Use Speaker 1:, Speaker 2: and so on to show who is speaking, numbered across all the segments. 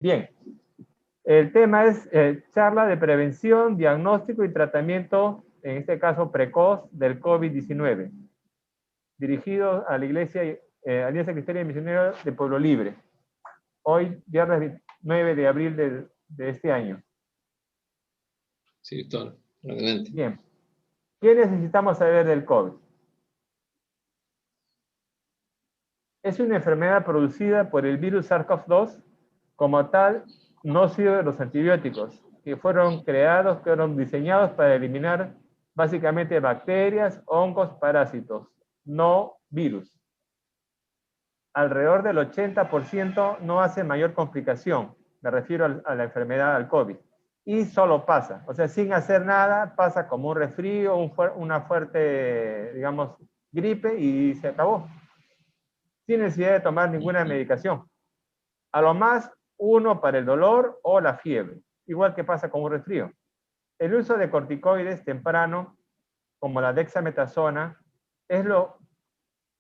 Speaker 1: Bien, el tema es charla de prevención, diagnóstico y tratamiento, en este caso precoz, del COVID-19, dirigido a la Iglesia, Alianza Cristiana y Misionera de Pueblo Libre, hoy, viernes 9 de abril de este año.
Speaker 2: Sí, doctor, adelante.
Speaker 1: Bien, ¿qué necesitamos saber del COVID? Es una enfermedad producida por el virus SARS-CoV-2, como tal, no sirve de los antibióticos, que fueron creados, que fueron diseñados para eliminar básicamente bacterias, hongos, parásitos, no virus. Alrededor del 80% no hace mayor complicación, me refiero a la enfermedad al COVID, y solo pasa, o sea, sin hacer nada, pasa como un resfrío, una fuerte, digamos, gripe y se acabó, sin necesidad de tomar ninguna medicación. A lo más, uno para el dolor o la fiebre, igual que pasa con un resfrío. El uso de corticoides temprano, como la dexametasona, es lo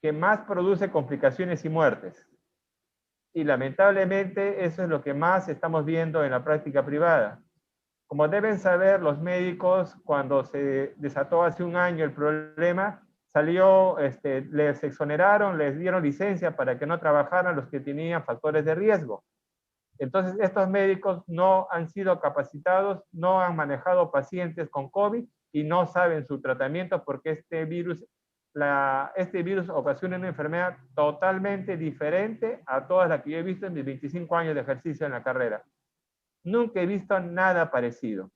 Speaker 1: que más produce complicaciones y muertes. Y lamentablemente eso es lo que más estamos viendo en la práctica privada. Como deben saber los médicos, cuando se desató hace un año el problema, salió, les exoneraron, les dieron licencia para que no trabajaran los que tenían factores de riesgo. Entonces, estos médicos no han sido capacitados, no han manejado pacientes con COVID y no saben su tratamiento porque este virus ocasiona una enfermedad totalmente diferente a todas las que yo he visto en mis 25 años de ejercicio en la carrera. Nunca he visto nada parecido.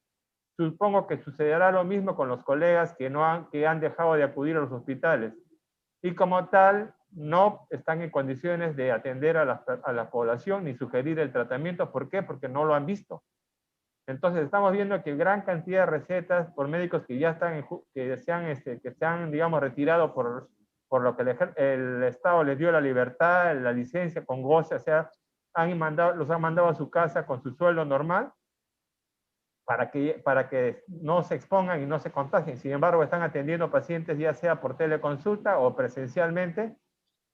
Speaker 1: Supongo que sucederá lo mismo con los colegas que han dejado de acudir a los hospitales. Y como tal, no están en condiciones de atender a la población ni sugerir el tratamiento. ¿Por qué? Porque no lo han visto. Entonces estamos viendo que gran cantidad de recetas por médicos que ya están, que se han, digamos, retirado por lo que el Estado les dio la libertad, la licencia con goce, o sea, los han mandado a su casa con su sueldo normal para que no se expongan y no se contagien. Sin embargo, están atendiendo pacientes ya sea por teleconsulta o presencialmente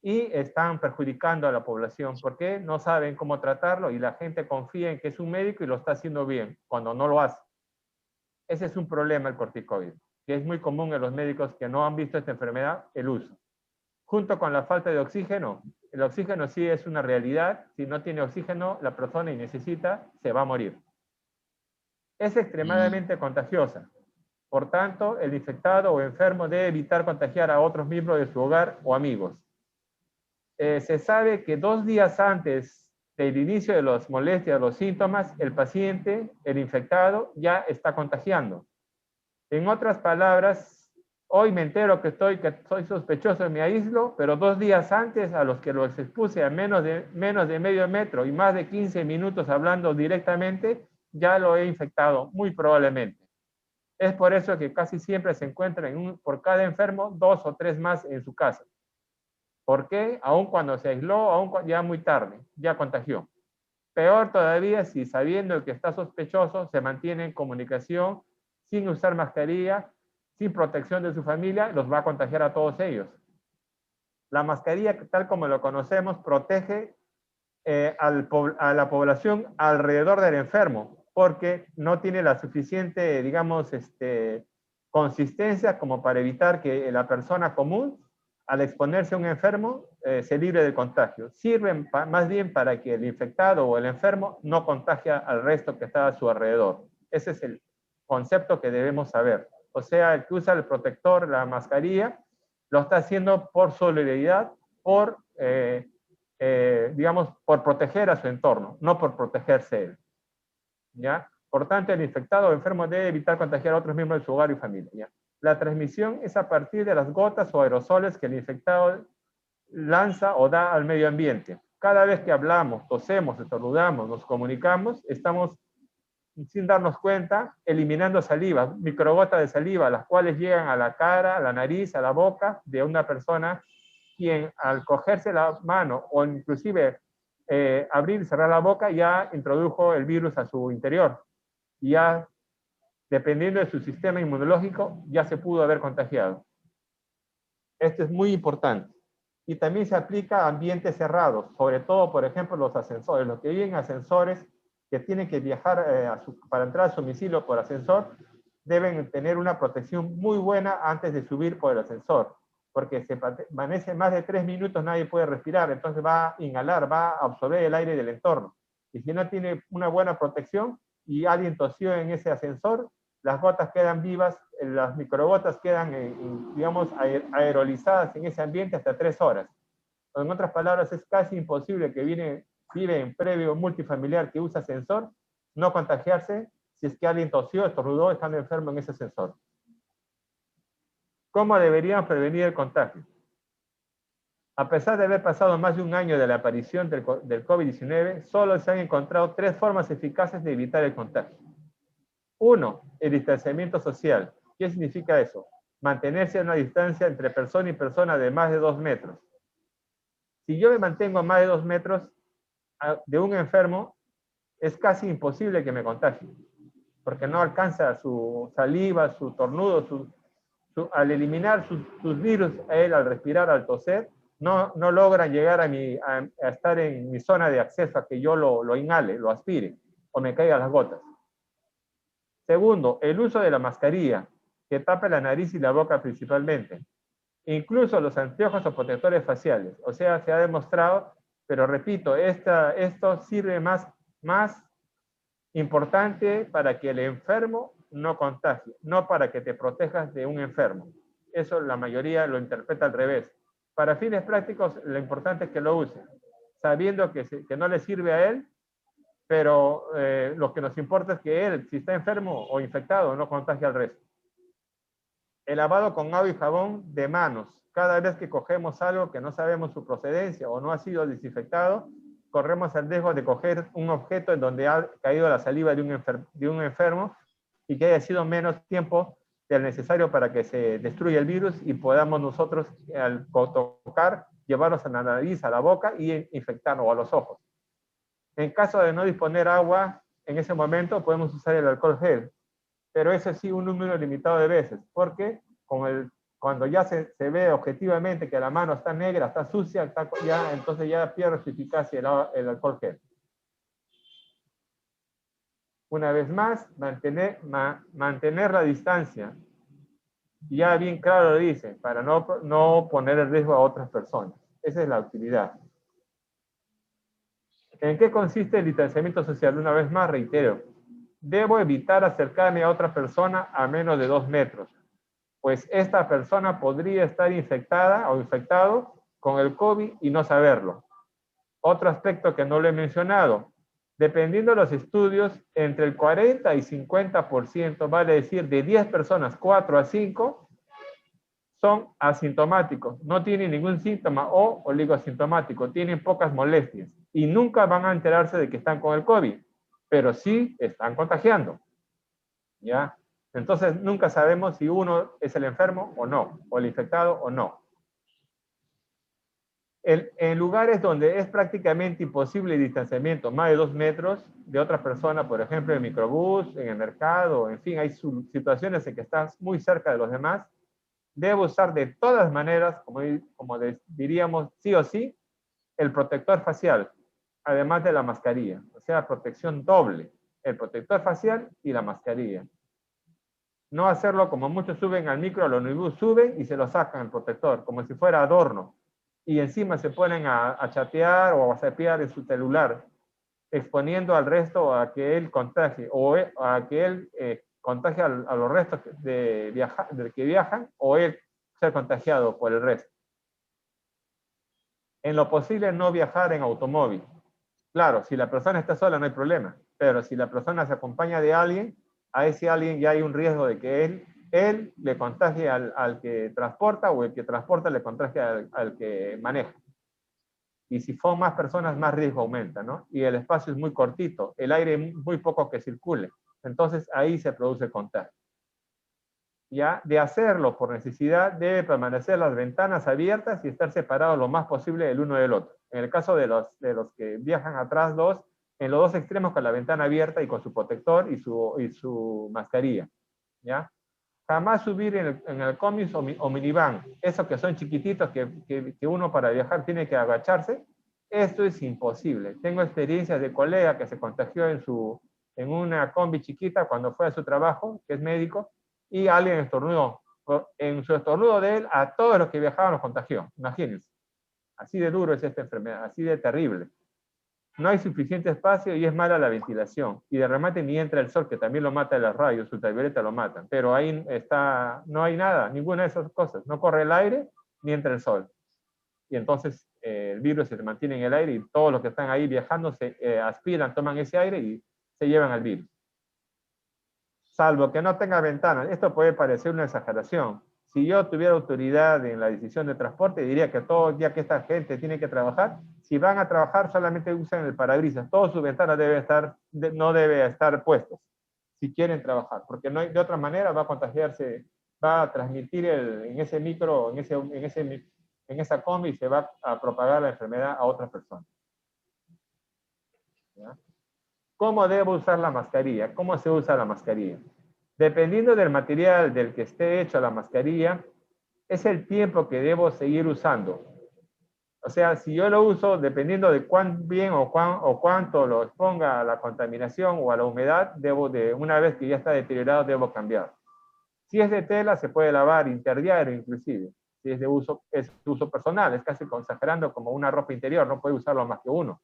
Speaker 1: y están perjudicando a la población porque no saben cómo tratarlo y la gente confía en que es un médico y lo está haciendo bien cuando no lo hace. Ese es un problema el corticoide, que es muy común en los médicos que no han visto esta enfermedad, el uso. Junto con la falta de oxígeno, el oxígeno sí es una realidad. Si no tiene oxígeno la persona y necesita, se va a morir. Es extremadamente contagiosa. Por tanto, el infectado o enfermo debe evitar contagiar a otros miembros de su hogar o amigos. Se sabe que 2 días antes del inicio de las molestias, los síntomas, el paciente, el infectado, ya está contagiando. En otras palabras, hoy me entero que soy sospechoso y me aíslo, pero 2 días antes, a los que los expuse a menos de medio metro y más de 15 minutos hablando directamente, ya lo he infectado, muy probablemente. Es por eso que casi siempre se encuentran por cada enfermo 2 o 3 más en su casa. ¿Por qué? Aún cuando se aisló, ya muy tarde, ya contagió. Peor todavía si sabiendo que está sospechoso, se mantiene en comunicación, sin usar mascarilla, sin protección de su familia, los va a contagiar a todos ellos. La mascarilla, tal como lo conocemos, protege a la población alrededor del enfermo, porque no tiene la suficiente, digamos, consistencia como para evitar que la persona común, al exponerse a un enfermo, se libre del contagio. Sirven más bien para que el infectado o el enfermo no contagie al resto que está a su alrededor. Ese es el concepto que debemos saber. O sea, el que usa el protector, la mascarilla, lo está haciendo por solidaridad, digamos, por proteger a su entorno, no por protegerse él. ¿Ya? Por tanto, el infectado o enfermo debe evitar contagiar a otros miembros de su hogar y familia. ¿Ya? La transmisión es a partir de las gotas o aerosoles que el infectado lanza o da al medio ambiente. Cada vez que hablamos, tosemos, estornudamos, nos comunicamos, estamos, sin darnos cuenta, eliminando saliva, microgotas de saliva, las cuales llegan a la cara, a la nariz, a la boca de una persona quien al cogerse la mano o inclusive abrir y cerrar la boca ya introdujo el virus a su interior. Y ya, dependiendo de su sistema inmunológico, ya se pudo haber contagiado. Esto es muy importante. Y también se aplica a ambientes cerrados, sobre todo, por ejemplo, los ascensores. Los que viven en ascensores que tienen que viajar para entrar a su domicilio por ascensor, deben tener una protección muy buena antes de subir por el ascensor, porque se permanece más de 3 minutos, nadie puede respirar, entonces va a inhalar, va a absorber el aire del entorno. Y si no tiene una buena protección y alguien tosió en ese ascensor, las gotas quedan vivas, las microgotas quedan, digamos, aerolizadas en ese ambiente hasta 3 horas. En otras palabras, es casi imposible que vive en previo multifamiliar que usa ascensor, no contagiarse si es que alguien tosió, estornudó, estando enfermo en ese ascensor. ¿Cómo deberíamos prevenir el contagio? A pesar de haber pasado más de un año de la aparición del COVID-19, solo se han encontrado 3 formas eficaces de evitar el contagio. 1. El distanciamiento social. ¿Qué significa eso? Mantenerse a una distancia entre persona y persona de más de 2 metros. Si yo me mantengo a más de 2 metros de un enfermo, es casi imposible que me contagie, porque no alcanza su saliva, su tornudo, al eliminar sus virus, él al respirar, al toser, no logra llegar a estar en mi zona de acceso a que yo lo inhale, lo aspire, o me caigan las gotas. Segundo, el uso de la mascarilla, que tapa la nariz y la boca principalmente. Incluso los anteojos o protectores faciales. O sea, se ha demostrado, pero repito, esto sirve más importante para que el enfermo no contagie, no para que te protejas de un enfermo. Eso la mayoría lo interpreta al revés. Para fines prácticos, lo importante es que lo use, sabiendo que no le sirve a él, pero lo que nos importa es que él, si está enfermo o infectado, no contagie al resto. El lavado con agua y jabón de manos. Cada vez que cogemos algo que no sabemos su procedencia o no ha sido desinfectado, corremos el riesgo de coger un objeto en donde ha caído la saliva de un enfermo y que haya sido menos tiempo del necesario para que se destruya el virus y podamos nosotros, al tocar, llevarnos a la nariz, a la boca y infectarnos, o a los ojos. En caso de no disponer agua, en ese momento podemos usar el alcohol gel, pero eso sí un número limitado de veces, porque cuando ya se ve objetivamente que la mano está negra, está sucia, entonces ya pierde su eficacia el alcohol gel. Una vez más, mantener la distancia. Ya bien claro lo dice, para no poner en riesgo a otras personas. Esa es la utilidad. ¿En qué consiste el distanciamiento social? Una vez más, reitero. Debo evitar acercarme a otra persona a menos de 2 metros, pues esta persona podría estar infectada o infectado con el COVID y no saberlo. Otro aspecto que no lo he mencionado, dependiendo de los estudios, entre el 40 y 50%, vale decir, de 10 personas, 4 a 5, son asintomáticos, no tienen ningún síntoma o oligosintomático, tienen pocas molestias y nunca van a enterarse de que están con el COVID, pero sí están contagiando. ¿Ya? Entonces nunca sabemos si uno es el enfermo o no, o el infectado o no. En lugares donde es prácticamente imposible el distanciamiento, más de 2 metros de otra persona, por ejemplo, en el microbús, en el mercado, en fin, hay situaciones en que estás muy cerca de los demás, debe usar de todas maneras, como diríamos, sí o sí, el protector facial, además de la mascarilla. O sea, protección doble, el protector facial y la mascarilla. No hacerlo como muchos suben al micro, al ómnibus, suben y se lo sacan el protector, como si fuera adorno. Y encima se ponen a chatear o a zapear en su celular, exponiendo al resto a que él contagie, o a que él contagie a los restos de que viajan, o él ser contagiado por el resto. En lo posible, no viajar en automóvil. Claro, si la persona está sola no hay problema, pero si la persona se acompaña de alguien, a ese alguien ya hay un riesgo de que él le contagie al que transporta, o el que transporta le contagie al que maneja. Y si son más personas, más riesgo aumenta, ¿no? Y el espacio es muy cortito, el aire muy poco que circule. Entonces ahí se produce contagio. Ya, de hacerlo por necesidad, debe permanecer las ventanas abiertas y estar separados lo más posible el uno del otro. En el caso de los que viajan atrás en los dos extremos con la ventana abierta y con su protector y su mascarilla. ¿Ya? Jamás subir en el comis o minivan, esos que son chiquititos que uno para viajar tiene que agacharse, Esto es imposible. Tengo experiencias de colega que se contagió en una combi chiquita cuando fue a su trabajo, que es médico, y alguien estornudó. En su estornudo de él, a todos los que viajaban los contagió. Imagínense. Así de duro es esta enfermedad, así de terrible. No hay suficiente espacio y es mala la ventilación. Y de remate ni entra el sol, que también lo mata los rayos, ultravioleta lo matan. Pero ahí está, no hay nada, ninguna de esas cosas. No corre el aire ni entra el sol. Y entonces el virus se mantiene en el aire y todos los que están ahí viajando se aspiran, toman ese aire y se llevan al virus. Salvo que no tenga ventanas. Esto puede parecer una exageración. Si yo tuviera autoridad en la decisión de transporte, diría que todo, ya que esta gente tiene que trabajar, si van a trabajar solamente usan el parabrisas. Todas sus ventanas no debe estar puestos si quieren trabajar, porque no hay, de otra manera va a contagiarse, va a transmitir en ese micro, en esa combi, se va a propagar la enfermedad a otras personas. ¿Ya? ¿Cómo debo usar la mascarilla? ¿Cómo se usa la mascarilla? Dependiendo del material del que esté hecha la mascarilla, es el tiempo que debo seguir usando. O sea, si yo lo uso, dependiendo de cuán bien o cuánto lo exponga a la contaminación o a la humedad, una vez que ya está deteriorado, debo cambiar. Si es de tela, se puede lavar interdiario inclusive. Si es de uso personal, es casi exagerando como una ropa interior, no puede usarlo más que uno.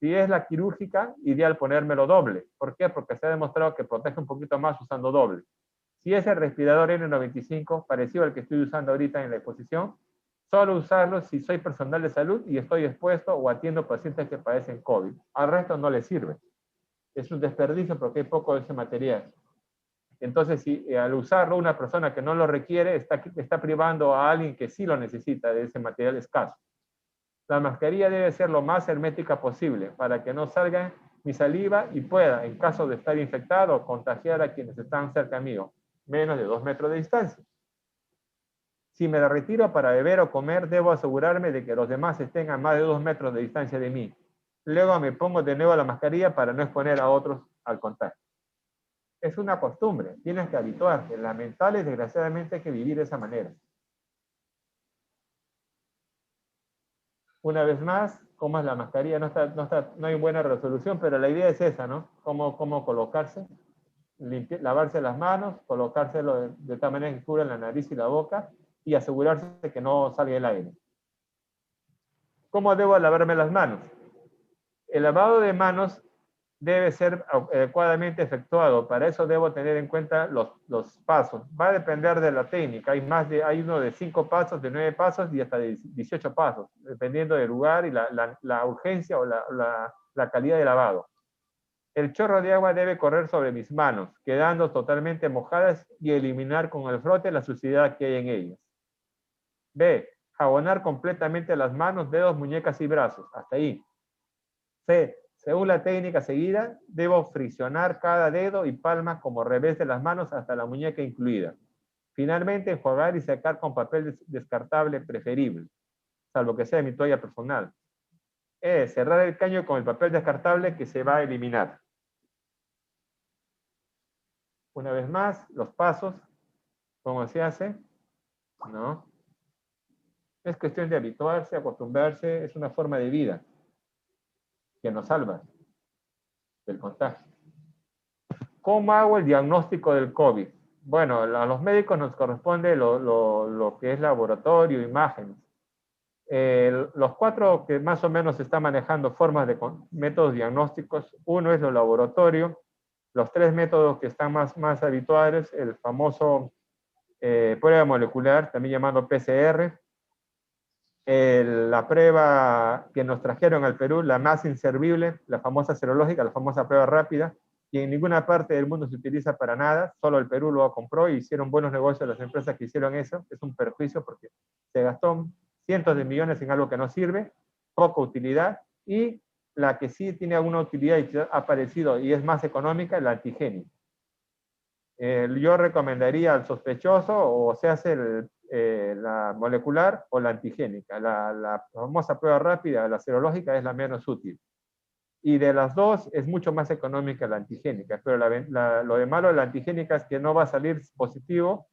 Speaker 1: Si es la quirúrgica, ideal ponérmelo doble. ¿Por qué? Porque se ha demostrado que protege un poquito más usando doble. Si es el respirador N95, parecido al que estoy usando ahorita en la exposición, solo usarlo si soy personal de salud y estoy expuesto o atiendo pacientes que padecen COVID. Al resto no le sirve. Es un desperdicio porque hay poco de ese material. Entonces, si al usarlo una persona que no lo requiere, está privando a alguien que sí lo necesita de ese material escaso. La mascarilla debe ser lo más hermética posible para que no salga mi saliva y pueda, en caso de estar infectado, contagiar a quienes están cerca mío, menos de 2 metros de distancia. Si me la retiro para beber o comer, debo asegurarme de que los demás estén a más de 2 metros de distancia de mí. Luego me pongo de nuevo la mascarilla para no exponer a otros al contagio. Es una costumbre, tienes que habituarte. Lamentable, desgraciadamente, hay que vivir de esa manera. Una vez más, ¿cómo es la mascarilla? No hay buena resolución, pero la idea es esa, ¿no? Cómo colocarse, lavarse las manos, colocárselo de tal manera que cubra la nariz y la boca y asegurarse de que no salga el aire. ¿Cómo debo lavarme las manos? El lavado de manos debe ser adecuadamente efectuado. Para eso debo tener en cuenta los pasos. Va a depender de la técnica. Hay uno de 5 pasos, de 9 pasos y hasta de 18 pasos, dependiendo del lugar y la urgencia o la calidad de lavado. El chorro de agua debe correr sobre mis manos, quedando totalmente mojadas y eliminar con el frote la suciedad que hay en ellas. B. Jabonar completamente las manos, dedos, muñecas y brazos. Hasta ahí. C. Según la técnica seguida, debo friccionar cada dedo y palma como revés de las manos hasta la muñeca incluida. Finalmente, enjuagar y secar con papel descartable preferible, salvo que sea mi toalla personal. Cerrar el caño con el papel descartable que se va a eliminar. Una vez más, los pasos, ¿cómo se hace? ¿No? Es cuestión de habituarse, acostumbrarse, es una forma de vida que nos salva del contagio. ¿Cómo hago el diagnóstico del COVID? Bueno, a los médicos nos corresponde lo que es laboratorio, imágenes. Los 4 que más o menos están manejando formas de métodos diagnósticos, uno es el laboratorio, los 3 métodos que están más habituales, el famoso prueba molecular, también llamado PCR, la prueba que nos trajeron al Perú, la más inservible, la famosa serológica, la famosa prueba rápida, y en ninguna parte del mundo se utiliza para nada, solo el Perú lo compró y hicieron buenos negocios las empresas que hicieron eso. Es un perjuicio porque se gastó cientos de millones en algo que no sirve, poca utilidad, y la que sí tiene alguna utilidad y que ha aparecido y es más económica, la antigénica. Yo recomendaría al sospechoso o se hace la molecular o la antigénica. La famosa prueba rápida, la serológica, es la menos útil. Y de las dos es mucho más económica la antigénica, pero lo de malo de la antigénica es que no va a salir positivo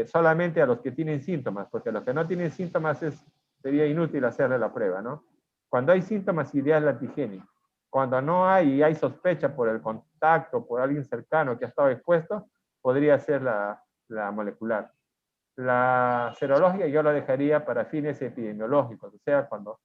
Speaker 1: solamente a los que tienen síntomas, porque a los que no tienen síntomas sería inútil hacerle la prueba, ¿no? Cuando hay síntomas, ideal el antigénico. Cuando no hay y hay sospecha por el contacto, por alguien cercano que ha estado expuesto, podría ser la molecular. La serológica yo la dejaría para fines epidemiológicos, o sea, cuando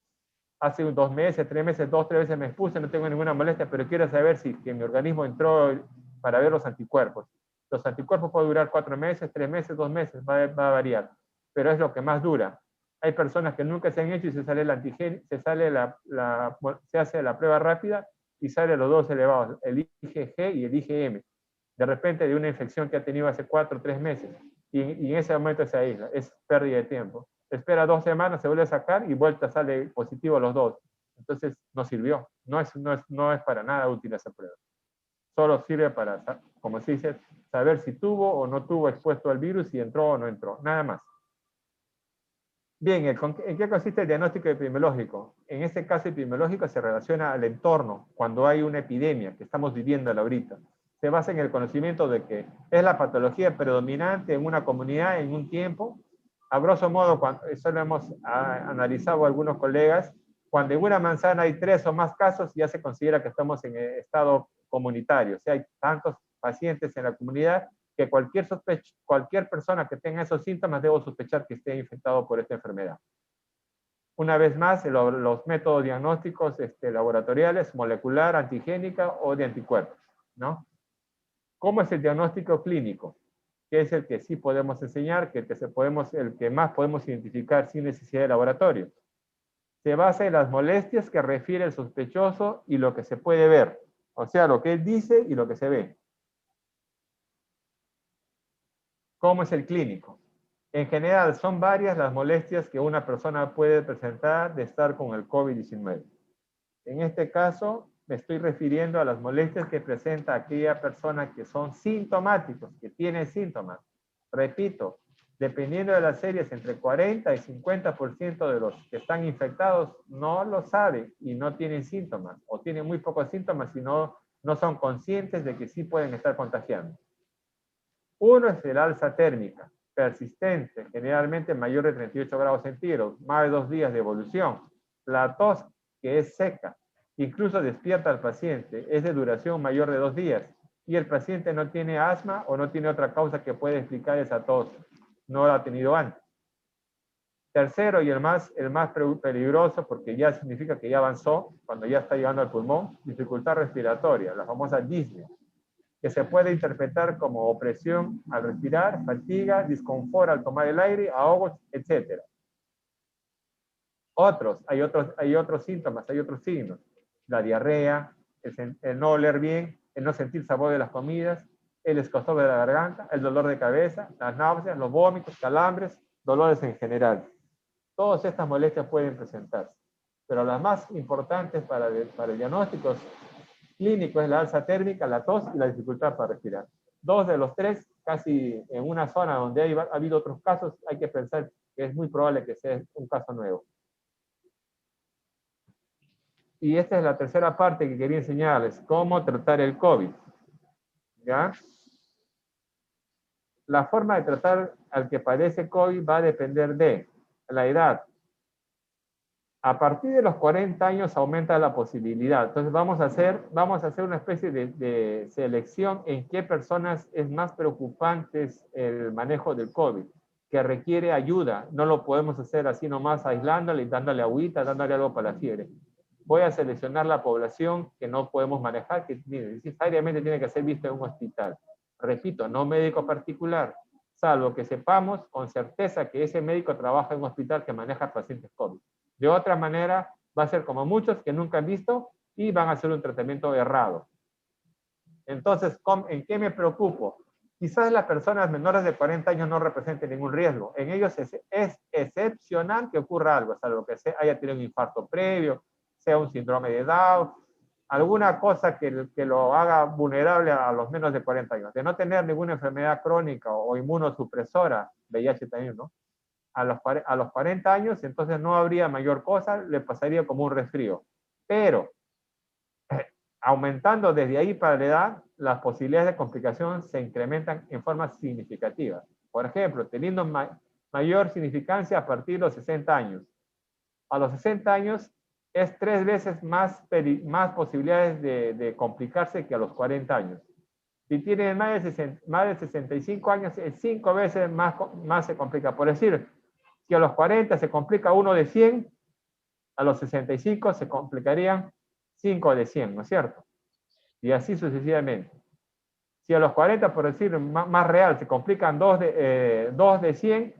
Speaker 1: hace 2 meses, 3 meses, 2, 3 veces me expuse, no tengo ninguna molestia, pero quiero saber si que mi organismo entró para ver los anticuerpos. Los anticuerpos pueden durar 4 meses, 3 meses, 2 meses, va a variar, pero es lo que más dura. Hay personas que nunca se han hecho y se sale el antígeno, se hace la prueba rápida y sale los dos elevados, el IgG y el IgM. De repente de una infección que ha tenido hace 4 o 3 meses y en ese momento se aísla, es pérdida de tiempo. Espera 2 semanas, se vuelve a sacar y vuelta sale positivo los dos. Entonces no sirvió, no es para nada útil esa prueba. Solo sirve para, como se dice, saber si tuvo o no tuvo expuesto al virus, si entró o no entró, nada más. Bien, ¿en qué consiste el diagnóstico epidemiológico? En este caso epidemiológico se relaciona al entorno, cuando hay una epidemia que estamos viviendo ahorita. Se basa en el conocimiento de que es la patología predominante en una comunidad en un tiempo. A grosso modo, eso lo hemos analizado algunos colegas, cuando en una manzana hay 3 o más casos, ya se considera que estamos en estado comunitario. O sea, hay tantos pacientes en la comunidad que cualquier persona que tenga esos síntomas debo sospechar que esté infectado por esta enfermedad. Una vez más, los métodos diagnósticos laboratoriales, molecular, antigénica o de anticuerpos, ¿no? ¿Cómo es el diagnóstico clínico? Que es el que sí podemos enseñar, el que más podemos identificar sin necesidad de laboratorio. Se basa en las molestias que refiere el sospechoso y lo que se puede ver. O sea, lo que él dice y lo que se ve. ¿Cómo es el clínico? En general, son varias las molestias que una persona puede presentar de estar con el COVID-19. En este caso, me estoy refiriendo a las molestias que presenta aquella persona que son sintomáticos, que tiene síntomas. Repito, dependiendo de las series, entre 40 y 50% de los que están infectados no lo saben y no tienen síntomas, o tienen muy pocos síntomas y no son conscientes de que sí pueden estar contagiando. Uno es el alza térmica, persistente, generalmente mayor de 38 grados centígrados, más de 2 días de evolución. La tos, que es seca, incluso despierta al paciente, es de duración mayor de 2 días. Y el paciente no tiene asma o no tiene otra causa que pueda explicar esa tos. No la ha tenido antes. Tercero, y el más peligroso, porque ya significa que ya avanzó, cuando ya está llegando al pulmón, dificultad respiratoria, la famosa disnea, que se puede interpretar como opresión al respirar, fatiga, disconfort al tomar el aire, ahogos, etc. Hay otros síntomas, hay otros signos. La diarrea, el no oler bien, el no sentir sabor de las comidas, el escozor de la garganta, el dolor de cabeza, las náuseas, los vómitos, calambres, dolores en general. Todas estas molestias pueden presentarse. Pero las más importantes para el diagnóstico clínico es la alza térmica, la tos y la dificultad para respirar. 2 de los 3, casi en una zona donde ha habido otros casos, hay que pensar que es muy probable que sea un caso nuevo. Y esta es la tercera parte que quería enseñarles, cómo tratar el COVID. ¿Ya? La forma de tratar al que padece COVID va a depender de la edad. A partir de los 40 años aumenta la posibilidad. Entonces vamos a hacer una especie de selección en qué personas es más preocupante el manejo del COVID, que requiere ayuda. No lo podemos hacer así nomás aislándole, dándole agüita, dándole algo para la fiebre. Voy a seleccionar la población que no podemos manejar, que necesariamente tiene que ser vista en un hospital. Repito, no médico particular, salvo que sepamos con certeza que ese médico trabaja en un hospital que maneja pacientes COVID. De otra manera, va a ser como muchos que nunca han visto y van a hacer un tratamiento errado. Entonces, ¿en qué me preocupo? Quizás las personas menores de 40 años no representen ningún riesgo. En ellos es excepcional que ocurra algo, salvo que haya tenido un infarto previo, sea un síndrome de Down, alguna cosa que lo haga vulnerable a los menos de 40 años. De no tener ninguna enfermedad crónica o inmunosupresora, VIH también, ¿no? A los 40 años, entonces no habría mayor cosa, le pasaría como un resfrío. Pero, aumentando desde ahí para la edad, las posibilidades de complicación se incrementan en forma significativa. Por ejemplo, teniendo mayor significancia a partir de los 60 años. A los 60 años, es 3 veces más posibilidades de complicarse que a los 40 años. Si tiene más de 65 años, es 5 veces más se complica. Por decir, si a los 40 se complica 1 de 100, a los 65 se complicarían 5 de 100, ¿no es cierto? Y así sucesivamente. Si a los 40, por decir más real, se complican 2 de 100,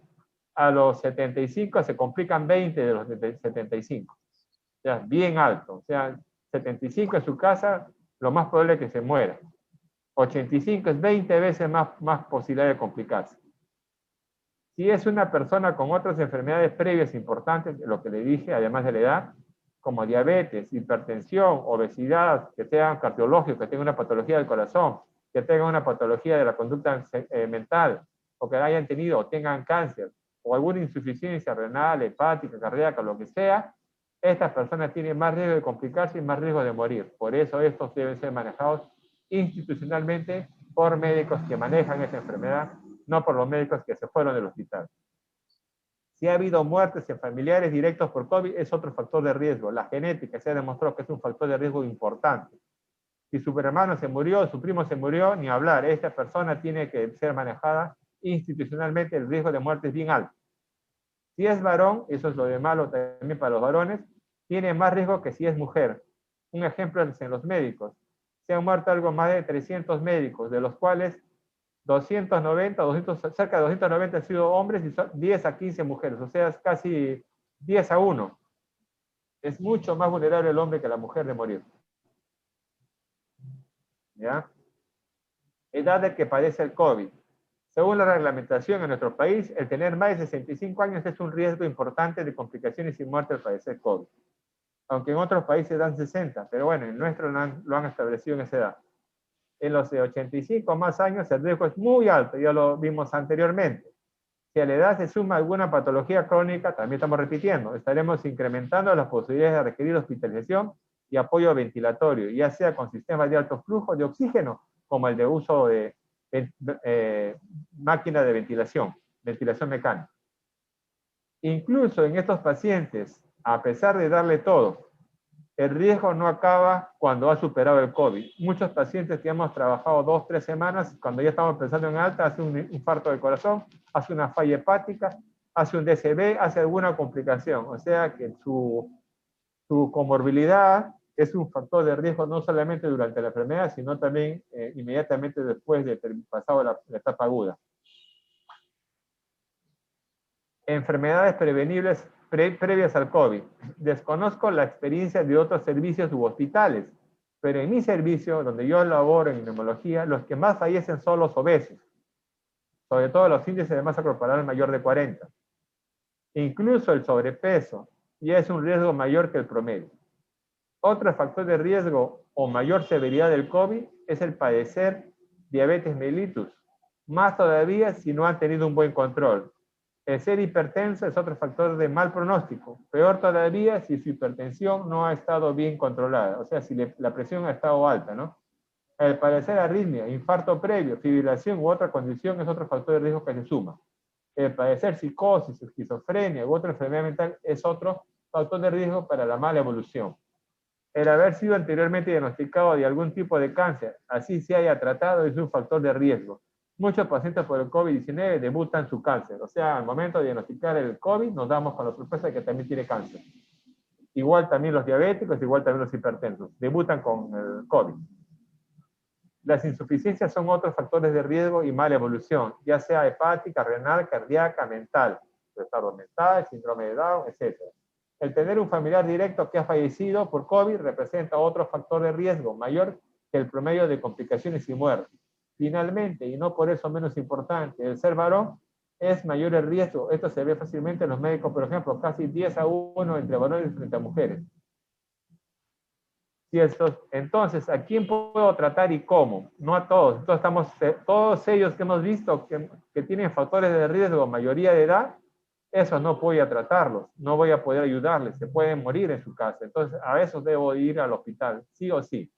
Speaker 1: a los 75 se complican 20 de los 75. O sea, bien alto. O sea, 75 en su casa, lo más probable es que se muera. 85 es 20 veces más posibilidad de complicarse. Si es una persona con otras enfermedades previas importantes, lo que le dije, además de la edad, como diabetes, hipertensión, obesidad, que sean cardiológicos, que tengan una patología del corazón, que tengan una patología de la conducta mental, o que hayan tenido o tengan cáncer, o alguna insuficiencia renal, hepática, cardíaca, lo que sea, estas personas tienen más riesgo de complicarse y más riesgo de morir. Por eso estos deben ser manejados institucionalmente por médicos que manejan esta enfermedad, no por los médicos que se fueron del hospital. Si ha habido muertes en familiares directos por COVID, es otro factor de riesgo. La genética se ha demostrado que es un factor de riesgo importante. Si su hermano se murió, su primo se murió, ni hablar. Esta persona tiene que ser manejada institucionalmente, el riesgo de muerte es bien alto. Si es varón, eso es lo de malo también para los varones, tiene más riesgo que si es mujer. Un ejemplo es en los médicos. Se han muerto algo más de 300 médicos, de los cuales 290, cerca de 290 han sido hombres y 10 a 15 mujeres, o sea, es casi 10 a 1. Es mucho más vulnerable el hombre que la mujer de morir. ¿Ya? Edad de que padece el COVID. Según la reglamentación en nuestro país, el tener más de 65 años es un riesgo importante de complicaciones y muerte al padecer COVID. Aunque en otros países dan 60, pero bueno, en nuestro lo han establecido en esa edad. En los de 85 más años el riesgo es muy alto, ya lo vimos anteriormente. Si a la edad se suma alguna patología crónica, también estamos repitiendo, estaremos incrementando las posibilidades de requerir hospitalización y apoyo ventilatorio, ya sea con sistemas de alto flujo de oxígeno, como el de uso de máquina de ventilación mecánica. Incluso en estos pacientes, a pesar de darle todo, el riesgo no acaba cuando ha superado el COVID. Muchos pacientes que hemos trabajado 2 o 3 semanas, cuando ya estamos pensando en alta, hace un infarto de corazón, hace una falla hepática, hace un DCB, hace alguna complicación. O sea que su comorbilidad es un factor de riesgo no solamente durante la enfermedad, sino también inmediatamente después de pasado la etapa aguda. Enfermedades prevenibles previas al COVID. Desconozco la experiencia de otros servicios u hospitales, pero en mi servicio, donde yo laboro en neumología, los que más fallecen son los obesos, sobre todo los índices de masa corporal mayor de 40. Incluso el sobrepeso ya es un riesgo mayor que el promedio. Otro factor de riesgo o mayor severidad del COVID es el padecer diabetes mellitus, más todavía si no han tenido un buen control. El ser hipertenso es otro factor de mal pronóstico. Peor todavía si su hipertensión no ha estado bien controlada, o sea, si la presión ha estado alta, ¿no? El padecer arritmia, infarto previo, fibrilación u otra condición es otro factor de riesgo que se suma. El padecer psicosis, esquizofrenia u otra enfermedad mental es otro factor de riesgo para la mala evolución. El haber sido anteriormente diagnosticado de algún tipo de cáncer, así se haya tratado, es un factor de riesgo. Muchos pacientes por el COVID-19 debutan su cáncer. O sea, al momento de diagnosticar el COVID, nos damos con la sorpresa de que también tiene cáncer. Igual también los diabéticos, igual también los hipertensos. Debutan con el COVID. Las insuficiencias son otros factores de riesgo y mala evolución, ya sea hepática, renal, cardíaca, mental, retardo mental, síndrome de Down, etc. El tener un familiar directo que ha fallecido por COVID representa otro factor de riesgo mayor que el promedio de complicaciones y muerte. Finalmente, y no por eso menos importante, el ser varón es mayor el riesgo. Esto se ve fácilmente en los médicos, por ejemplo, casi 10 a 1 entre varones frente a mujeres. Entonces, ¿a quién puedo tratar y cómo? No a todos. Entonces, todos ellos que hemos visto que tienen factores de riesgo, mayoría de edad, esos no voy a tratarlos, no voy a poder ayudarles, se pueden morir en su casa. Entonces, a esos debo ir al hospital, sí o sí.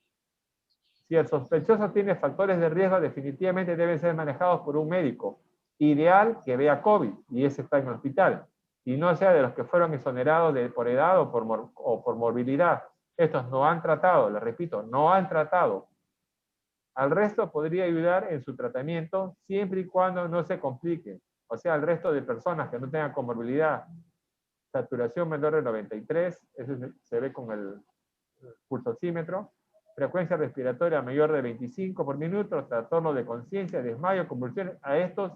Speaker 1: Si el sospechoso tiene factores de riesgo, definitivamente deben ser manejados por un médico. Ideal que vea COVID, y ese está en el hospital. y no sea de los que fueron exonerados por edad o por morbilidad. Estos no han tratado, les repito, no han tratado. Al resto podría ayudar en su tratamiento siempre y cuando no se complique. O sea, al resto de personas que no tengan comorbilidad, saturación menor de 93, eso se ve con el pulsosímetro, frecuencia respiratoria mayor de 25 por minuto, trastorno de conciencia, desmayo, convulsiones. A estos,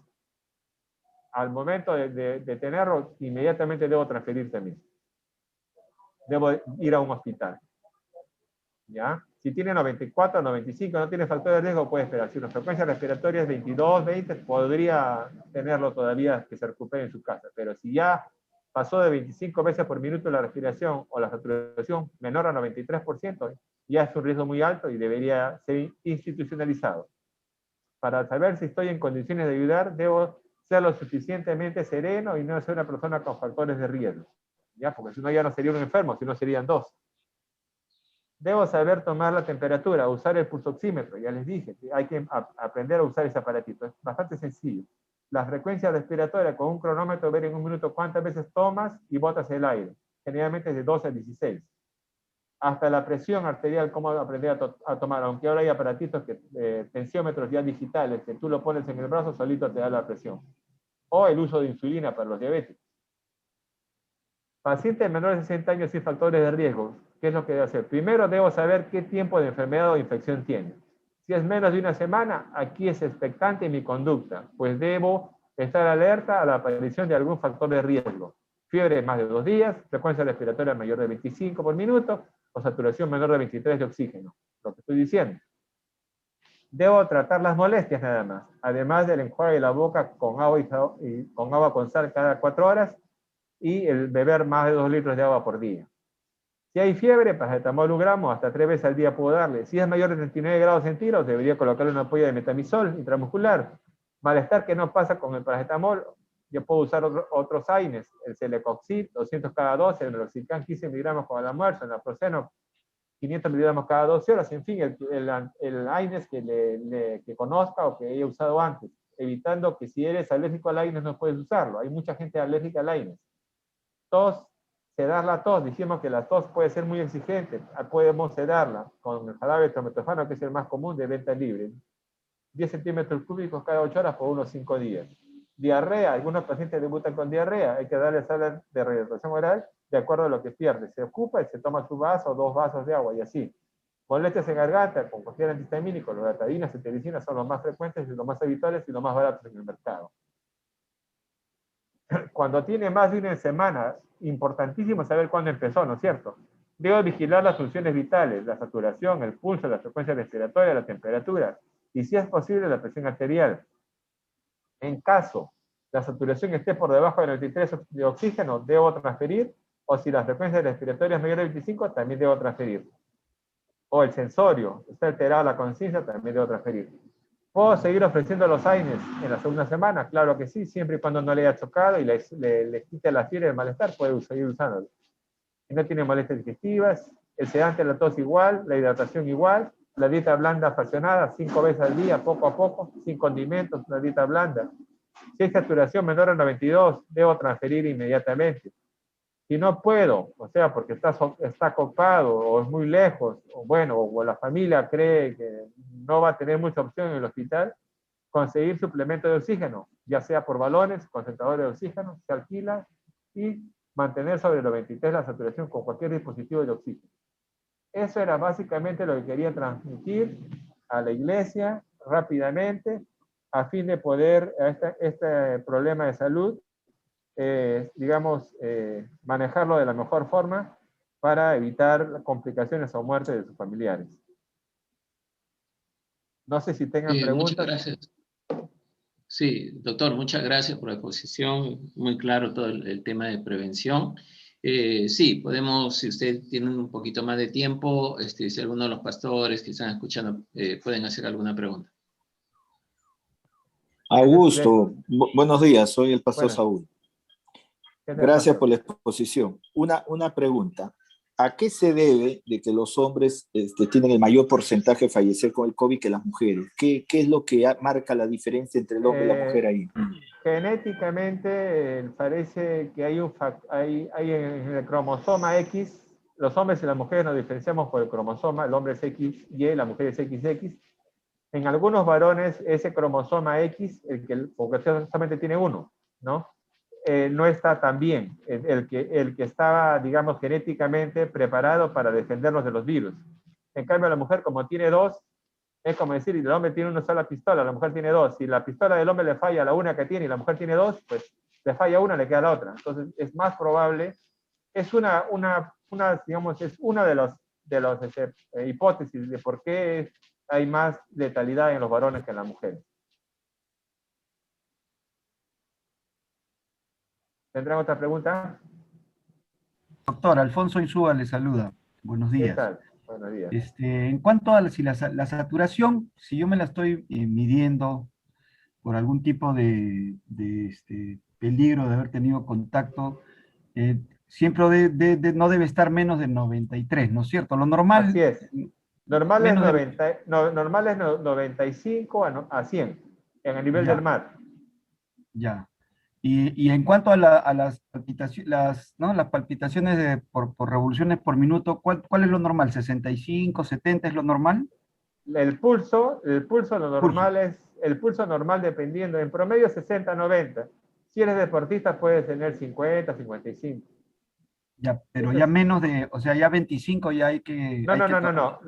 Speaker 1: al momento de tenerlo, inmediatamente debo transferir también. Debo ir a un hospital. ¿Ya? Si tiene 94, 95, no tiene factor de riesgo, puede esperar. Si la frecuencia respiratoria es 22, 20, podría tenerlo todavía que se recupere en su casa. Pero si ya pasó de 25 veces por minuto la respiración o la saturación menor a 93%, ya es un riesgo muy alto y debería ser institucionalizado. Para saber si estoy en condiciones de ayudar, debo ser lo suficientemente sereno y no ser una persona con factores de riesgo. ¿Ya? Porque si no, ya no sería un enfermo, sino serían dos. Debo saber tomar la temperatura, usar el pulsoxímetro, ya les dije, que hay que aprender a usar ese aparatito, es bastante sencillo. La frecuencia respiratoria con un cronómetro, ver en un minuto cuántas veces tomas y botas el aire, generalmente es de 12 a 16. Hasta la presión arterial, cómo aprender a tomar, aunque ahora hay aparatitos, tensiómetros ya digitales, que tú lo pones en el brazo, solito te da la presión. O el uso de insulina para los diabéticos. Pacientes menores de 60 años sin factores de riesgo, ¿qué es lo que debo hacer? Primero debo saber qué tiempo de enfermedad o infección tiene. Si es menos de una semana, aquí es expectante mi conducta, pues debo estar alerta a la aparición de algún factor de riesgo. Fiebre más de 2 días, frecuencia respiratoria mayor de 25 por minuto, o saturación menor de 23 de oxígeno, lo que estoy diciendo. Debo tratar las molestias nada más, además del enjuague de la boca con agua con sal cada 4 horas, y el beber más de 2 litros de agua por día. Si hay fiebre, paracetamol 1 gramo, hasta 3 veces al día puedo darle. Si es mayor de 39 grados centígrados, debería colocarle una ampolla de metamisol intramuscular. Malestar que no pasa con el paracetamol, yo puedo usar otros AINES, el Celecoxib, 200 cada 12, el Meloxicam 15 miligramos con el almuerzo, el naproxeno 500 miligramos cada 12 horas, en fin, el AINES que conozca o que haya usado antes, evitando que si eres alérgico al AINES no puedes usarlo. Hay mucha gente alérgica al AINES. Tos, sedar la tos, dijimos que la tos puede ser muy exigente, podemos sedarla con el jarabe trometofano, que es el más común de venta libre, 10 centímetros cúbicos cada 8 horas por unos 5 días. Diarrea, algunos pacientes debutan con diarrea, hay que darle sal de rehidratación oral de acuerdo a lo que pierde, se ocupa y se toma su vaso o 2 vasos de agua y así. Molestias en garganta, con cualquier antihistamínico, loratadina, cetirizina son los más frecuentes y los más habituales y los más baratos en el mercado. Cuando tiene más de una semana, importantísimo saber cuándo empezó, ¿no es cierto? Debo vigilar las funciones vitales, la saturación, el pulso, la frecuencia respiratoria, la temperatura, y si es posible, la presión arterial. En caso la saturación esté por debajo de 93 de oxígeno, debo transferir, o si la frecuencia respiratoria es mayor de 25, también debo transferir. O el sensorio, está alterada la conciencia, también debo transferir. ¿Puedo seguir ofreciendo los AINES en la segunda semana? Claro que sí, siempre y cuando no le haya chocado y le quite la fiebre y el malestar, puede seguir usándolo. Si no tiene molestias digestivas, el sedante, la tos igual, la hidratación igual, la dieta blanda fraccionada, 5 veces al día, poco a poco, sin condimentos, una dieta blanda. Si hay saturación menor a 92, debo transferir inmediatamente. Si no puedo, o sea, porque está copado o es muy lejos, o bueno, o la familia cree que no va a tener mucha opción en el hospital, conseguir suplemento de oxígeno, ya sea por balones, concentradores de oxígeno, se alquila y mantener sobre los 23 la saturación con cualquier dispositivo de oxígeno. Eso era básicamente lo que quería transmitir a la iglesia rápidamente a fin de poder este problema de salud manejarlo de la mejor forma para evitar complicaciones o muerte de sus familiares. No sé si tengan preguntas.
Speaker 2: Muchas gracias. Sí, doctor, muchas gracias por la exposición, muy claro todo el tema de prevención. Sí, podemos, si usted tiene un poquito más de tiempo, si alguno de los pastores que están escuchando pueden hacer alguna pregunta.
Speaker 3: Augusto, buenos días, soy el pastor
Speaker 1: Buenas.
Speaker 3: Saúl.
Speaker 1: ¿Qué tal,
Speaker 3: Gracias
Speaker 1: pastor?
Speaker 3: por la exposición. Una pregunta. ¿A qué se debe de que los hombres tienen el mayor porcentaje de fallecer con el COVID que las mujeres? ¿Qué es lo que marca la diferencia entre el hombre y la mujer ahí?
Speaker 1: Genéticamente parece que hay en el cromosoma X, los hombres y las mujeres nos diferenciamos por el cromosoma, el hombre es XY, la mujer es XX. En algunos varones ese cromosoma X, porque solamente tiene uno, ¿no? No está tan bien, el que estaba, digamos, genéticamente preparado para defendernos de los virus. En cambio, la mujer, como tiene dos, es como decir, el hombre tiene una sola pistola, la mujer tiene dos. Si la pistola del hombre le falla a la una que tiene y la mujer tiene dos, pues le falla una, le queda la otra. Entonces, es más probable, es digamos, es una de las hipótesis de por qué hay más letalidad en los varones que en las mujeres. ¿Tendrán otra pregunta?
Speaker 4: Doctor, Alfonso Insúa le saluda. Buenos
Speaker 1: ¿Qué
Speaker 4: días.
Speaker 1: tal? Buenos días.
Speaker 4: En cuanto a si la saturación, si yo me la estoy midiendo por algún tipo de peligro de haber tenido contacto, siempre no debe estar menos de 93, ¿no es cierto? Lo normal...
Speaker 1: Así es. Normal es,
Speaker 4: menos de...
Speaker 1: normal es 95 a 100 en el nivel del mar.
Speaker 4: Ya. Y en cuanto a las palpitaciones, las palpitaciones por revoluciones por minuto, ¿cuál es lo normal? ¿65, 70 es lo normal?
Speaker 1: El pulso normal dependiendo, en promedio 60, 90. Si eres deportista puedes tener 50, 55.
Speaker 4: Ya, pero ya menos de, o sea, ya 25 ya hay que...
Speaker 1: No.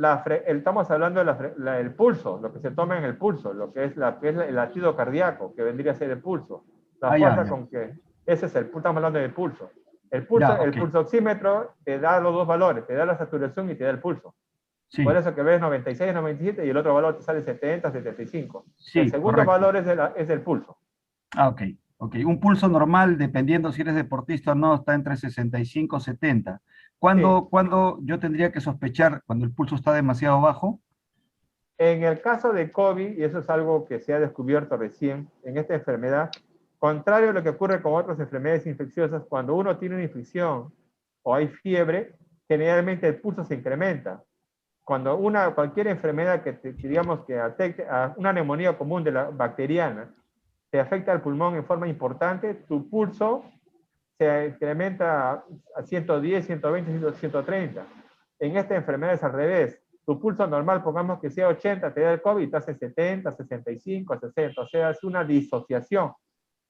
Speaker 1: Estamos hablando del pulso, lo que se toma en el pulso, lo que es el latido cardíaco, que vendría a ser el pulso. La fuerza con que, ese es estamos hablando del pulso. El pulso oxímetro te da los dos valores, te da la saturación y te da el pulso. Sí. Por eso que ves 96, 97 y el otro valor te sale 70, 75. Sí, el segundo valor es el pulso.
Speaker 4: Ok. Un pulso normal, dependiendo si eres deportista o no, está entre 65 y 70. ¿Cuándo yo tendría que sospechar cuando el pulso está demasiado bajo?
Speaker 1: En el caso de COVID, y eso es algo que se ha descubierto recién en esta enfermedad, contrario a lo que ocurre con otras enfermedades infecciosas, cuando uno tiene una infección o hay fiebre, generalmente el pulso se incrementa. Cuando cualquier enfermedad digamos que afecte a una neumonía común de la bacteriana, te afecta al pulmón en forma importante, tu pulso se incrementa a 110, 120, 130. En esta enfermedad es al revés. Tu pulso normal, pongamos que sea 80, te da el COVID y te hace 70, 65, 60. O sea, es una disociación.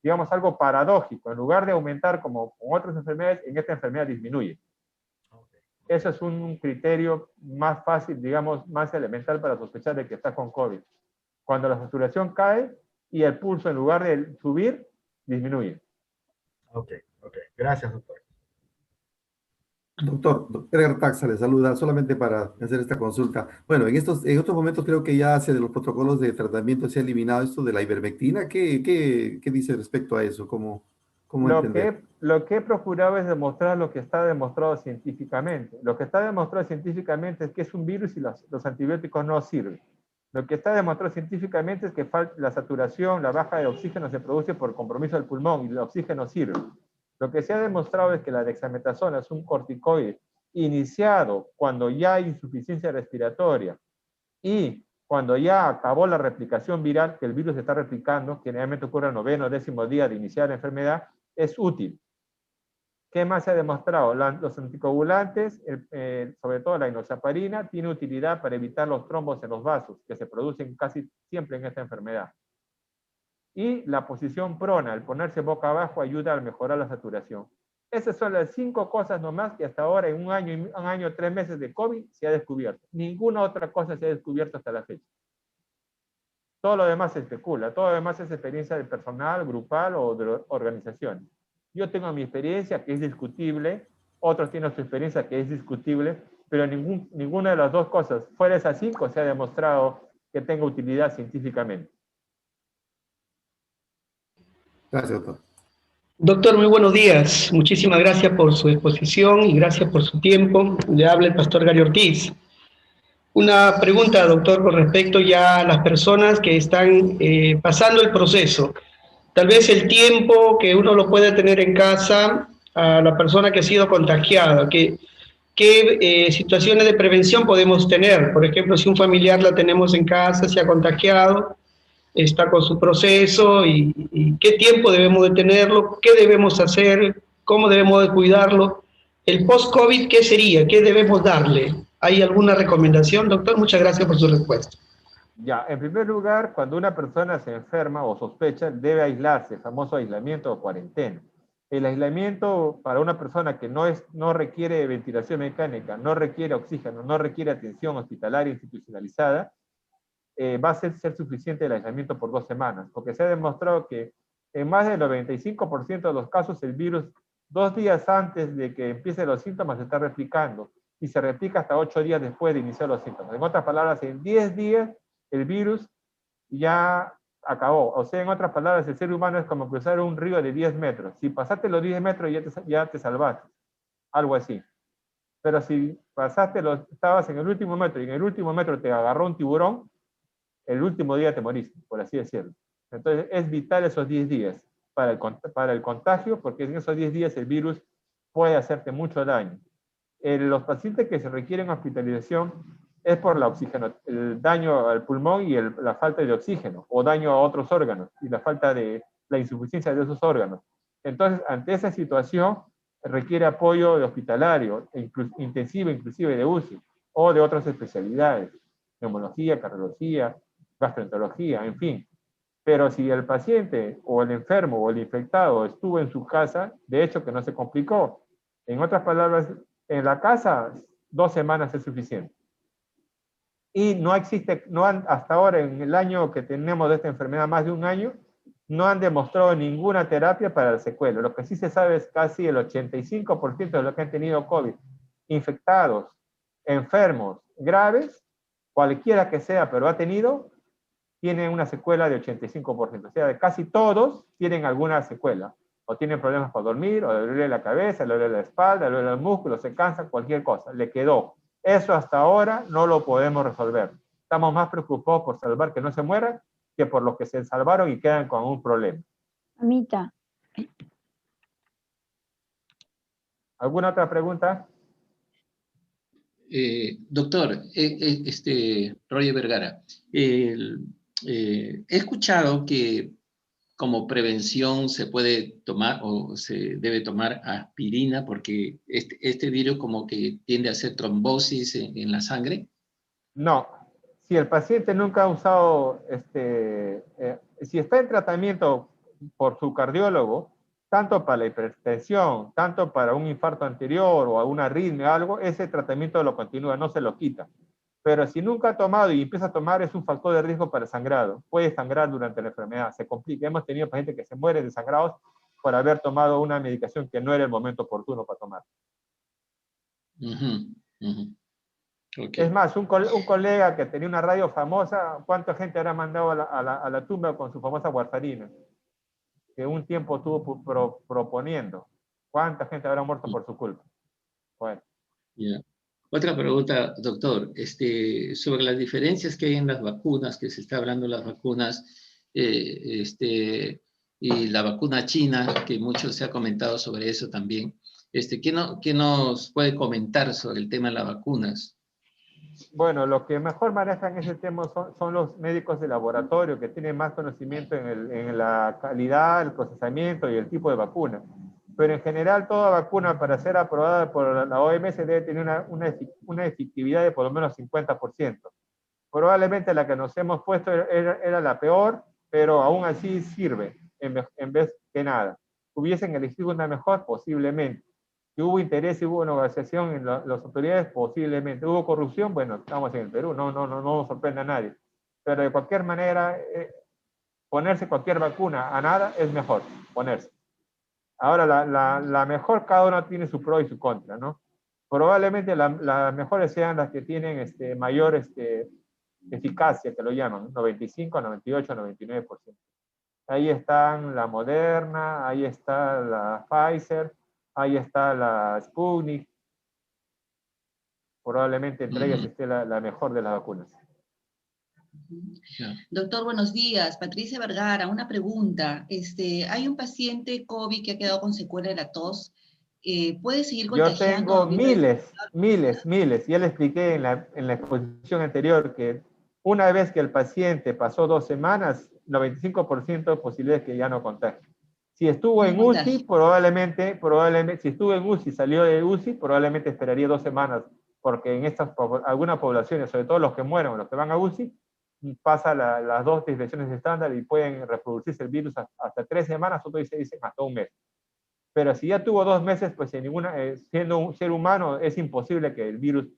Speaker 1: Digamos, algo paradójico. En lugar de aumentar como con otras enfermedades, en esta enfermedad disminuye. Eso es un criterio más fácil, digamos, más elemental para sospechar de que estás con COVID. Cuando la saturación cae y el pulso, en lugar de subir, disminuye.
Speaker 5: Ok. Gracias, doctor. Doctor Edgar Taxa le saluda solamente para hacer esta consulta. Bueno, en otros momentos creo que ya de los protocolos de tratamiento se ha eliminado esto de la ivermectina. ¿Qué dice respecto a eso? ¿Cómo entender?
Speaker 1: Lo que he procurado es demostrar lo que está demostrado científicamente. Lo que está demostrado científicamente es que es un virus y los antibióticos no sirven. Lo que está demostrado científicamente es que la saturación, la baja de oxígeno se produce por compromiso del pulmón y el oxígeno sirve. Lo que se ha demostrado es que la dexametasona es un corticoide iniciado cuando ya hay insuficiencia respiratoria y cuando ya acabó la replicación viral, que el virus se está replicando, que generalmente ocurre al 9º o 10º día de iniciar la enfermedad, es útil. ¿Qué más se ha demostrado? Los anticoagulantes, sobre todo la enoxaparina, tiene utilidad para evitar los trombos en los vasos, que se producen casi siempre en esta enfermedad. Y la posición prona, el ponerse boca abajo, ayuda a mejorar la saturación. Esas son las 5 cosas nomás que hasta ahora, en un año, 3 meses de COVID, se ha descubierto. Ninguna otra cosa se ha descubierto hasta la fecha. Todo lo demás se especula, todo lo demás es experiencia del personal, grupal o de organizaciones. Yo tengo mi experiencia, que es discutible, otros tienen su experiencia, que es discutible, pero ninguna de las dos cosas, fuera de esas 5, se ha demostrado que tenga utilidad científicamente.
Speaker 5: Gracias, doctor.
Speaker 6: Doctor, muy buenos días. Muchísimas gracias por su exposición y gracias por su tiempo. Le habla el pastor Gary Ortiz. Una pregunta, doctor, con respecto ya a las personas que están pasando el proceso. Tal vez el tiempo que uno lo puede tener en casa a la persona que ha sido contagiada. ¿Qué ¿qué situaciones de prevención podemos tener? Por ejemplo, si un familiar la tenemos en casa, se ha contagiado, está con su proceso, y qué tiempo debemos de tenerlo, qué debemos hacer, cómo debemos de cuidarlo. El post-COVID, ¿qué sería? ¿Qué debemos darle? ¿Hay alguna recomendación, doctor? Muchas gracias por su respuesta.
Speaker 1: Ya, en primer lugar, cuando una persona se enferma o sospecha, debe aislarse, famoso aislamiento o cuarentena. El aislamiento para una persona que no requiere ventilación mecánica, no requiere oxígeno, no requiere atención hospitalaria institucionalizada, va a ser suficiente el aislamiento por 2 semanas, porque se ha demostrado que en más del 95% de los casos el virus 2 días antes de que empiecen los síntomas se está replicando y se replica hasta 8 días después de iniciar los síntomas. En otras palabras, en 10 días el virus ya acabó. O sea, en otras palabras, el ser humano es como cruzar un río de 10 metros. Si pasaste los 10 metros ya te salvaste. Algo así. Pero si estabas en el último metro y en el último metro te agarró un tiburón, el último día te moriste, por así decirlo. Entonces es vital esos 10 días para el contagio, porque en esos 10 días el virus puede hacerte mucho daño. Los pacientes que se requieren hospitalización es por el daño al pulmón y la falta de oxígeno, o daño a otros órganos, y la insuficiencia de esos órganos. Entonces, ante esa situación, requiere apoyo de hospitalario, intensivo inclusive de UCI, o de otras especialidades, neumología, cardiología, gastroenterología, en fin. Pero si el paciente, o el enfermo, o el infectado estuvo en su casa, de hecho que no se complicó. En otras palabras, en la casa, 2 semanas es suficiente. Y hasta ahora, en el año que tenemos de esta enfermedad, más de un año, no han demostrado ninguna terapia para el secuelo. Lo que sí se sabe es casi el 85% de los que han tenido COVID, infectados, enfermos, graves, cualquiera que sea, pero ha tenido, tienen una secuela de 85%. O sea, de casi todos tienen alguna secuela. O tienen problemas para dormir, o le duele la cabeza, le duele la espalda, le duele el músculo, se cansa, cualquier cosa. Le quedó. Eso hasta ahora no lo podemos resolver. Estamos más preocupados por salvar que no se mueran que por los que se salvaron y quedan con un problema.
Speaker 7: Amita.
Speaker 1: ¿Alguna otra pregunta?
Speaker 2: Doctor, Roger Vergara, he escuchado que como prevención se puede tomar o se debe tomar aspirina porque este virus como que tiende a hacer trombosis en la sangre.
Speaker 1: No. Si el paciente nunca ha usado, si está en tratamiento por su cardiólogo, tanto para la hipertensión, tanto para un infarto anterior o una arritmia o algo, ese tratamiento lo continúa, no se lo quita. Pero si nunca ha tomado y empieza a tomar, es un factor de riesgo para el sangrado. Puede sangrar durante la enfermedad, se complica. Hemos tenido pacientes que se mueren de sangrados por haber tomado una medicación que no era el momento oportuno para tomar. Okay. Es más, un colega que tenía una radio famosa, ¿cuánta gente habrá mandado a la tumba con su famosa warfarina? Que un tiempo estuvo proponiendo. ¿Cuánta gente habrá muerto por su culpa? Bueno.
Speaker 2: Yeah. Otra pregunta, doctor, sobre las diferencias que hay en las vacunas, que se está hablando de las vacunas, y la vacuna china, que mucho se ha comentado sobre eso también. ¿Qué nos puede comentar sobre el tema de las vacunas?
Speaker 1: Bueno, los que mejor manejan ese tema son los médicos de laboratorio, que tienen más conocimiento en la calidad, el procesamiento y el tipo de vacuna. Pero en general toda vacuna para ser aprobada por la OMS debe tener una efectividad de por lo menos 50%. Probablemente la que nos hemos puesto era la peor, pero aún así sirve en vez que nada. ¿Hubiesen elegido una mejor? Posiblemente. Si hubo interés y hubo negociación en las autoridades, posiblemente. ¿Hubo corrupción? Bueno, estamos en el Perú, no nos sorprende a nadie. Pero de cualquier manera, ponerse cualquier vacuna a nada es mejor, ponerse. Ahora, la mejor, cada uno tiene su pro y su contra, ¿no? Probablemente las mejores sean las que tienen mayor eficacia, que lo llaman, 95, 98, 99%. Ahí están la Moderna, ahí está la Pfizer, ahí está la Sputnik. Probablemente entre ellas esté la mejor de las vacunas.
Speaker 8: Doctor, buenos días. Patricia Vergara, una pregunta. Hay un paciente COVID que ha quedado con secuela de la tos puede seguir
Speaker 1: Yo
Speaker 8: contagiando.
Speaker 1: tengo miles. Ya le expliqué en la exposición anterior que una vez que el paciente pasó 2 semanas, 95% de posibilidades que ya no contagie. Si estuvo en UCI, probablemente, si estuvo en UCI, salió de UCI, probablemente esperaría 2 semanas, porque en algunas poblaciones, sobre todo los que mueren o los que van a UCI, pasa las 2 infecciones estándar y pueden reproducirse el virus hasta 3 semanas, otros dicen hasta 1 mes. Pero si ya tuvo 2 meses, pues siendo un ser humano, es imposible que el virus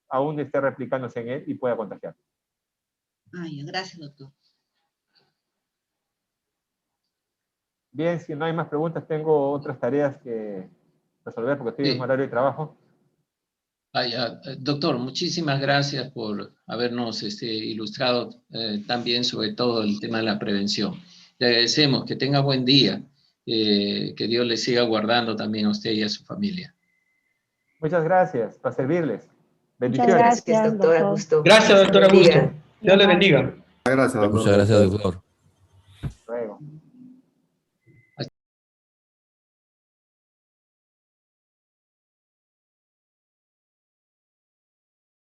Speaker 1: aún esté replicándose en él y pueda contagiar.
Speaker 8: Gracias, doctor.
Speaker 1: Bien, si no hay más preguntas, tengo otras tareas que resolver porque estoy en horario de trabajo.
Speaker 2: Doctor, muchísimas gracias por habernos ilustrado tan bien sobre todo el tema de la prevención. Le agradecemos, que tenga buen día, que Dios le siga guardando también a usted y a su familia.
Speaker 1: Muchas gracias, para servirles. Bendiciones.
Speaker 7: Muchas gracias, doctor Augusto.
Speaker 6: Gracias, doctor Augusto. Dios le bendiga.
Speaker 5: Gracias, doctor.
Speaker 9: Muchas gracias, doctor.